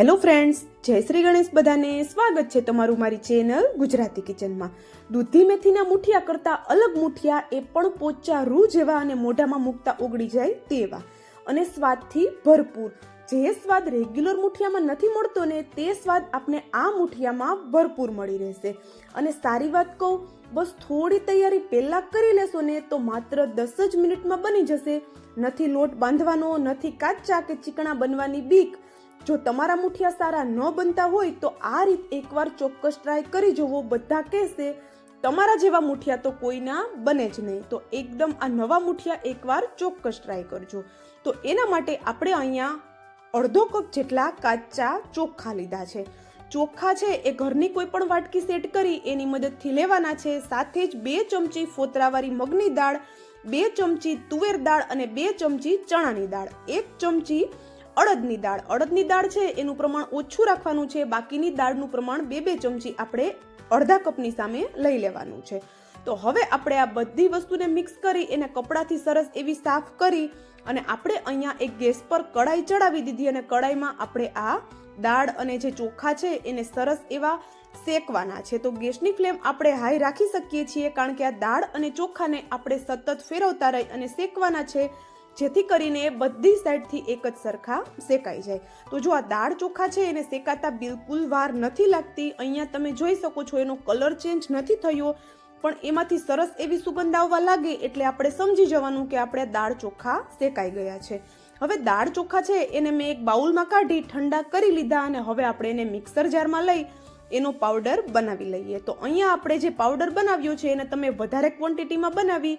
Hello friends, જય શ્રી ગણેશ. બધાને સ્વાગત છે તમારું મારી ચેનલ ગુજરાતી કિચનમાં. દૂધી મેથીના મુઠિયા કરતાં અલગ મુઠિયા, એ પણ પોચા રૂ જેવા અને મોઢામાં મૂકતા ઓગળી જાય તેવા અને સ્વાદથી ભરપૂર. જે સ્વાદ રેગ્યુલર મુઠિયામાં નથી મળતો ને તે સ્વાદ આપણે આ મુઠિયામાં ભરપૂર મળી રહેશે. અને સારી વાત કહું, બસ થોડી તૈયારી પહેલાં કરી લેશો ને તો માત્ર 10 જ મિનિટમાં બની જશે. નથી લોટ બાંધવાનો, નથી કાચા કે ચીકણા બનવાની બીક. જો તમારા મુઠિયા સારા ન બનતા હોય તો આ રીત એકવાર ચોક્કસ ટ્રાય કરી જુઓ. બધા કહેશે તમારા જેવા મુઠિયા તો કોઈના બને જ નહીં. તો એકદમ આ નવા મુઠિયા એકવાર ચોક્કસ ટ્રાય કરજો. તો એના માટે આપણે અહીંયા અડધો કપ જેટલા કાચા ચોખા લીધા છે. ચોખા છે એ ઘરની કોઈ પણ વાટકી સેટ કરી એની મદદથી લેવાના છે. સાથે જ 2 ચમચી ફોતરાવાળી મગની દાળ, 2 ચમચી તુવેર દાળ અને 2 ચમચી ચણાની દાળ, 1 ચમચી અડદની દાળ. અડદની દાળ છે એનું પ્રમાણ ઓછું રાખવાનું છે. બાકીની દાળનું પ્રમાણ 2 ચમચી આપણે અડધા કપની સામે લઈ લેવાનું છે. તો હવે આપણે આ બધી વસ્તુને મિક્સ કરી એને કપડાથી સરસ એવી સાફ કરી અને આપણે અહીંયા એક ગેસ પર કડાઈ ચડાવી દીધી અને કડાઈમાં આપણે આ દાળ અને જે ચોખા છે એને સરસ એવા શેકવાના છે. તો ગેસની ફ્લેમ આપણે હાઈ રાખી શકીએ છીએ, કારણ કે આ દાળ અને ચોખાને આપણે સતત ફેરવતા રહી અને શેકવાના છે, જેથી કરીને બધી સાઈડથી એક જ સરખા શેકાઈ જાય. તો જો આ દાળ ચોખા છે એને શેકાતા બિલકુલ વાર નથી લાગતી. અહીંયા તમે જોઈ શકો છો એનો કલર ચેન્જ નથી થયો, પણ એમાંથી સરસ એવી સુગંધ આવવા લાગે એટલે આપણે સમજી જવાનું કે આપણે દાળ ચોખા શેકાઈ ગયા છે. હવે દાળ ચોખા છે એને મેં એક બાઉલમાં કાઢી ઠંડા કરી લીધા અને હવે આપણે એને મિક્સર જારમાં લઈ એનો પાવડર બનાવી લઈએ. તો અહીંયા આપણે જે પાવડર બનાવ્યો છે એને તમે વધારે ક્વોન્ટિટીમાં બનાવી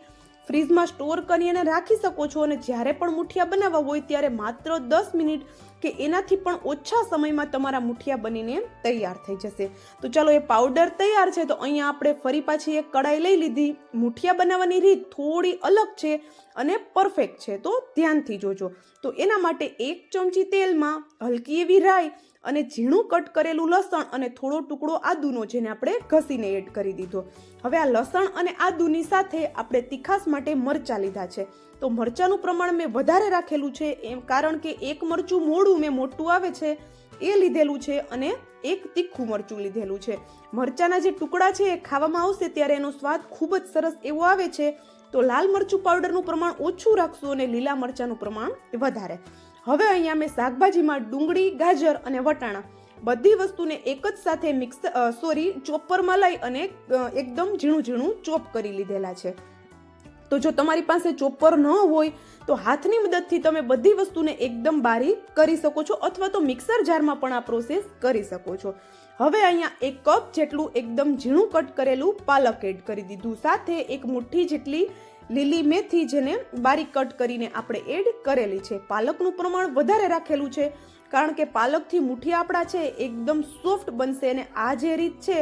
ફ્રીજમાં સ્ટોર કરી અને રાખી શકો છો. અને જ્યારે પણ મુઠિયા બનાવવા હોય ત્યારે માત્ર 10 મિનિટ કે એનાથી પણ ઓછા સમયમાં તમારા મુઠિયા બનીને તૈયાર થઈ જશે. તો ચાલો, એ પાવડર તૈયાર છે. તો અહીંયા આપણે ફરી પાછી એક કડાઈ લઈ લીધી. મુઠિયા બનાવવાની રીત થોડી અલગ છે અને પરફેક્ટ છે, તો ધ્યાનથી જોજો. તો એના માટે 1 ચમચી તેલમાં હલકી એવી રાઈ અને ઝીણું કટ કરેલું લસણ અને થોડો ટુકડો આદુનો, જેને આપણે ઘસીને એડ કરી દીધો. હવે આ લસણ અને આદુની સાથે આપણે તીખાસ માટે મરચાં લીધા છે. તો મરચાંનું પ્રમાણ મેં વધારે રાખેલું છે, એમ કારણ કે એક મરચું મોટું આવે છે એ લીધેલું છે અને એક તીખું મરચું લીધેલું છે. મરચાંના જે ટુકડા છે એ ખાવામાં આવશે ત્યારે એનો સ્વાદ ખૂબ જ સરસ એવો આવે છે. તો લાલ મરચું પાવડરનું પ્રમાણ ઓછું રાખશું અને લીલા મરચાંનું પ્રમાણ વધારે. હવે અહીંયા મેં શાકભાજીમાં ડુંગળી, ગાજર અને વટાણા બધી વસ્તુને એક જ સાથે ચોપરમાં લઈ અને એકદમ ઝીણું ચોપ કરી લીધેલા છે. તો જો તમારી પાસે ચોપર ન હોય તો હાથની મદદથી તમે બધી વસ્તુને એકદમ બારીક કરી શકો છો, અથવા તો મિક્સર જારમાં પણ આ પ્રોસેસ કરી શકો છો. હવે અહીંયા 1 કપ જેટલું એકદમ ઝીણું કટ કરેલું પાલક એડ કરી દીધું. સાથે 1 મુઠ્ઠી જેટલી લીલી મેથી, જેને બારીક કટ કરીને આપણે એડ કરેલી છે. પાલકનું પ્રમાણ વધારે રાખેલું છે, કારણ કે પાલકથી મુઠિયા આપણા છે એકદમ સોફ્ટ બનશે. અને આ જે રીત છે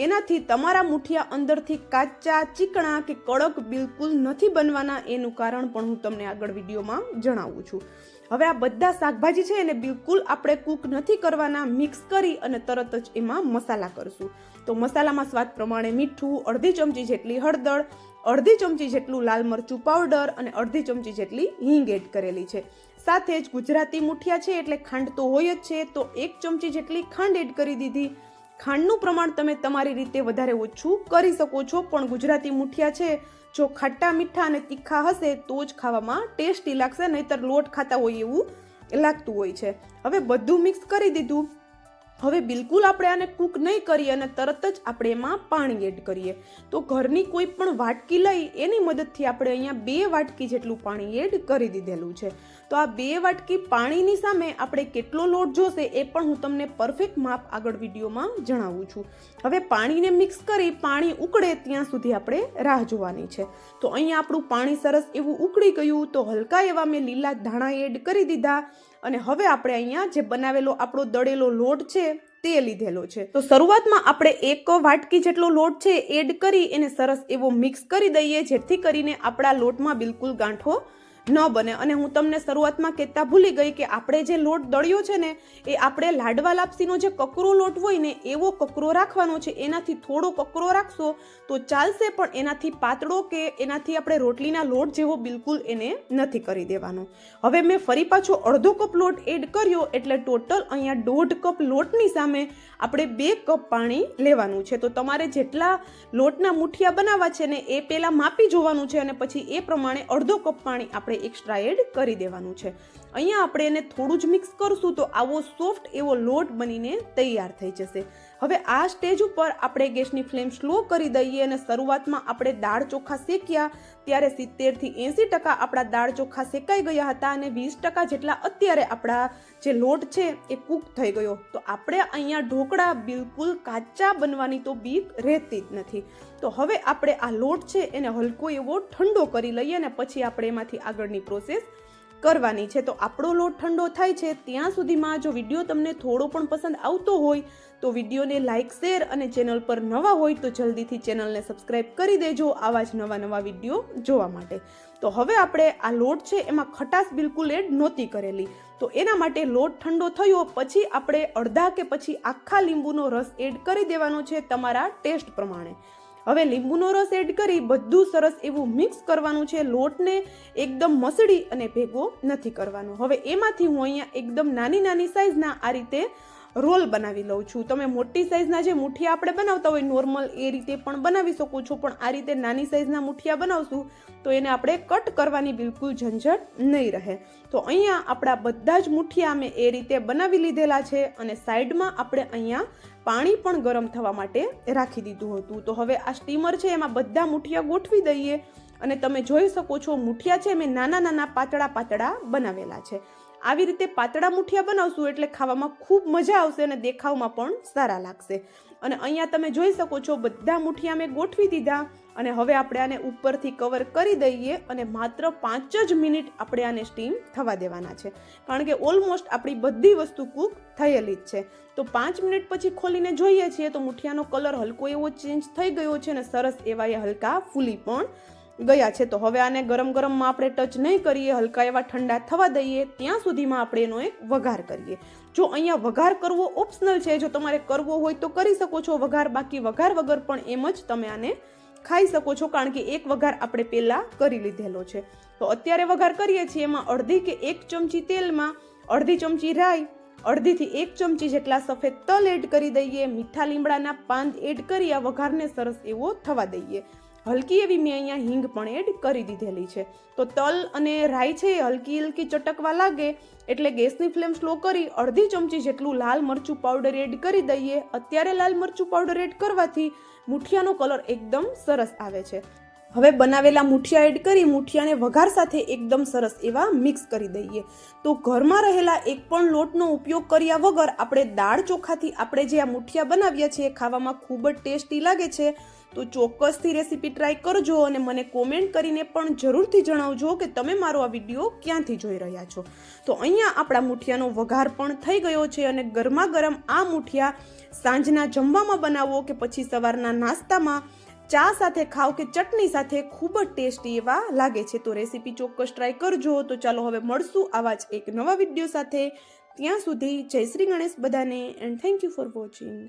એનાથી તમારા મુઠિયા અંદરથી કાચા, ચીકણા કે કડક બિલકુલ નથી બનવાના. એનું કારણ પણ હું તમને આગળ વિડીયોમાં જણાવું છું. હવે આ બધા શાકભાજી છે એને બિલકુલ આપણે કૂક નથી કરવાના. મિક્સ કરી અને તરત જ એમાં મસાલા કરશું. તો મસાલામાં સ્વાદ પ્રમાણે મીઠું, અડધી ચમચી જેટલી હળદર, અડધી ચમચી જેટલું લાલ મરચું પાવડર અને અડધી ચમચી જેટલી હિંગ એડ કરેલી છે. સાથે જ ગુજરાતી મુઠિયા છે એટલે ખાંડ તો હોય જ છે, તો 1 ચમચી જેટલી ખાંડ એડ કરી દીધી. ખાંડનું પ્રમાણ તમે તમારી રીતે વધારે ઓછું કરી શકો છો, પણ ગુજરાતી મુઠિયા છે જો ખાટા, મીઠા અને તીખા હશે તો જ ખાવામાં ટેસ્ટી લાગશે, નહીતર લોટ ખાતા હોય એવું લાગતું હોય છે. હવે બધું મિક્સ કરી દીધું. હવે બિલકુલ આપણે આને કૂક નહીં કરીએ અને તરત જ આપણે એમાં પાણી એડ કરીએ. તો ઘરની કોઈ પણ વાટકી લઈ એની મદદથી આપણે અહીંયા 2 વાટકી જેટલું પાણી એડ કરી દીધેલું છે. તો આ 2 વાટકી પાણીની સામે આપણે કેટલો લોટ જોશે એ પણ હું તમને પરફેક્ટ માપ આગળ વિડીયોમાં જણાવું છું. હવે પાણીને મિક્સ કરી પાણી ઉકળે ત્યાં સુધી આપણે રાહ જોવાની છે. તો અહીંયા આપણું પાણી સરસ એવું ઉકળી ગયું. તો હલકા એવા મેં લીલા ધાણા એડ કરી દીધા અને હવે આપણે અહીંયા જે બનાવેલો આપણો દળેલો લોટ છે તે લીધેલો છે. તો શરૂઆતમાં આપણે 1 વાટકી જેટલો લોટ છે એડ કરી એને સરસ એવો મિક્સ કરી દઈએ, જેથી કરીને આપણા લોટમાં બિલકુલ ગાંઠો ન બને. અને હું તમને શરૂઆતમાં કહેતા ભૂલી ગઈ કે આપણે જે લોટ દળ્યો છે ને એ આપણે લાડવા લાપસીનો જે કકરો લોટ હોય ને એવો કકરો રાખવાનો છે. એનાથી થોડો કકરો રાખશો તો ચાલશે, પણ એનાથી પાતળો કે એનાથી આપણે રોટલીના લોટ જેવો બિલકુલ એને નથી કરી દેવાનો. હવે મેં ફરી પાછો અડધો કપ લોટ એડ કર્યો એટલે ટોટલ અહીંયા 1.5 કપ લોટની સામે આપણે 2 કપ પાણી લેવાનું છે. તો તમારે જેટલા લોટના મુઠિયા બનાવવા છે ને એ પહેલાં માપી જોવાનું છે અને પછી એ પ્રમાણે અડધો કપ પાણી આપણે એક્સ્ટ્રા એડ કરી દેવાનું છે. અહીંયા આપણે એને થોડું જ મિક્સ કરશું તો આવો સોફ્ટ એવો લોટ બનીને તૈયાર થઈ જશે. હવે આ સ્ટેજ ઉપર આપણે ગેસની ફ્લેમ સ્લો કરી દઈએ અને શરૂઆતમાં આપણે દાળ ચોખા શેક્યા ત્યારે 70 થી 80% આપણા દાળ ચોખા શેકાઈ ગયા હતા અને 20% જેટલા અત્યારે આપણા જે લોટ છે એ કૂક થઈ ગયો. તો આપણે અહીંયા ઢોકળા બિલકુલ કાચા બનવાની તો બીક રહેતી જ નથી. તો હવે આપણે આ લોટ છે એને હલકો એવો ઠંડો કરી લઈએ અને પછી આપણે એમાંથી આગળની પ્રોસેસ કરવાની છે. તો આપણો લોટ ઠંડો થાય છે ત્યાં સુધીમાં જો વિડીયો તમને થોડો પણ પસંદ આવતો હોય તો વિડીયોને લાઇક, શેર અને ચેનલ પર નવા હોય તો જલ્દીથી ચેનલને સબસ્ક્રાઇબ કરી દેજો આવા જ નવા વિડીયો જોવા માટે. તો હવે આપણે આ લોટ છે એમાં ખટાશ બિલકુલ એડ નહોતી કરેલી. તો એના માટે લોટ ઠંડો થયો પછી આપણે અડધા કે પછી આખા લીંબુનો રસ એડ કરી દેવાનો છે તમારા ટેસ્ટ પ્રમાણે. હવે લીંબુનો રસ એડ કરી બધું સરસ એવું મિક્સ કરવાનું છે. લોટને એકદમ મસળી અને ભેગો નથી કરવાનો. હવે એમાંથી હું અહીંયા એકદમ નાની સાઈઝના આ રીતે રોલ બનાવી લઉં છું. તમે મોટી સાઈઝના જે મુઠિયા આપણે બનાવતા હોય નોર્મલ એ રીતે પણ બનાવી શકો છો, પણ આ રીતે નાની સાઈઝના મુઠિયા બનાવશું તો એને આપણે કટ કરવાની બિલકુલ ઝંઝટ નહીં રહે. તો અહીંયા આપણા બધા જ મુઠિયા અમે એ રીતે બનાવી લીધેલા છે અને સાઈડમાં આપણે અહીંયા પાણી પણ ગરમ થવા માટે રાખી દીધું હતું. તો હવે આ સ્ટીમર છે એમાં બધા મુઠિયા ગોઠવી દઈએ અને તમે જોઈ શકો છો મુઠિયા છે મેં નાના પાતળા બનાવેલા છે. આવી રીતે પાતળા મુઠિયા બનાવશું એટલે ખાવામાં ખૂબ મજા આવશે અને દેખાવમાં પણ સારા લાગશે. અને અહીંયા તમે જોઈ શકો છો બધા મુઠિયા મેં ગોઠવી દીધા અને હવે આપણે આને ઉપરથી કવર કરી દઈએ અને માત્ર 5 જ મિનિટ આપણે આને સ્ટીમ થવા દેવાના છે, કારણ કે ઓલમોસ્ટ આપણી બધી વસ્તુ કૂક થયેલી જ છે. તો 5 મિનિટ પછી ખોલીને જોઈએ છીએ તો મુઠિયાનો કલર હલકો એવો ચેન્જ થઈ ગયો છે અને સરસ એવા એ હલકા ફૂલી પણ ગયા છે. તો હવે આને ગરમમાં આપણે ટચ નહીં કરીએ, હલકા એવા ઠંડા થવા દઈએ. ત્યાં સુધીમાં આપણે એનો એક વઘાર કરીએ. જો અહીંયા વઘાર કરવો ઓપ્શનલ છે, જો તમારે કરવો હોય તો કરી શકો છો વઘાર, બાકી વઘાર વગર પણ એમ જ તમે આને ખાઈ શકો છો, કારણ કે એક વઘાર આપણે પહેલા કરી લીધેલો છે. તો અત્યારે વઘાર કરીએ છીએ એમાં અડધી કે 1 ચમચી તેલમાં અડધી ચમચી રાઈ, અડધી થી 1 ચમચી જેટલા સફેદ તલ એડ કરી દઈએ. મીઠા લીમડાના પાન એડ કરી આ વઘારને સરસ એવો થવા દઈએ. હલકી એવી મેં અહીંયા હિંગ પણ એડ કરી દીધેલી છે. તો તલ અને રાઈ છે હલકી ચટકવા લાગે એટલે ગેસની ફ્લેમ સ્લો કરી અડધી ચમચી જેટલું લાલ મરચું પાવડર એડ કરી દઈએ. અત્યારે લાલ મરચું પાવડર એડ કરવાથી મુઠિયાનો કલર એકદમ સરસ આવે છે. હવે બનાવેલા મુઠિયા એડ કરી મુઠિયાને વઘાર સાથે એકદમ સરસ એવા મિક્સ કરી દઈએ. તો ઘરમાં રહેલા એક પણ લોટનો ઉપયોગ કર્યા વગર આપણે દાળ ચોખાથી આપણે જે આ મુઠિયા બનાવ્યા છે એ ખાવામાં ખૂબ જ ટેસ્ટી લાગે છે. તો ચોક્કસથી રેસીપી ટ્રાય કરજો અને મને કોમેન્ટ કરીને પણ જરૂરથી જણાવજો કે તમે મારો આ વિડીયો ક્યાંથી જોઈ રહ્યા છો. તો અહીંયા આપણા મુઠિયાનો વઘાર પણ થઈ ગયો છે અને ગરમા ગરમ આ મુઠિયા સાંજના જમવામાં બનાવો કે પછી સવારના નાસ્તામાં ચા સાથે ખાઓ કે ચટણી સાથે ખૂબ જ ટેસ્ટી એવા લાગે છે. તો રેસીપી ચોક્કસ ટ્રાય કરજો. તો ચાલો હવે મળશું આવા જ એક નવા વિડીયો સાથે. ત્યાં સુધી જય શ્રી ગણેશ બધાને and thank you for watching.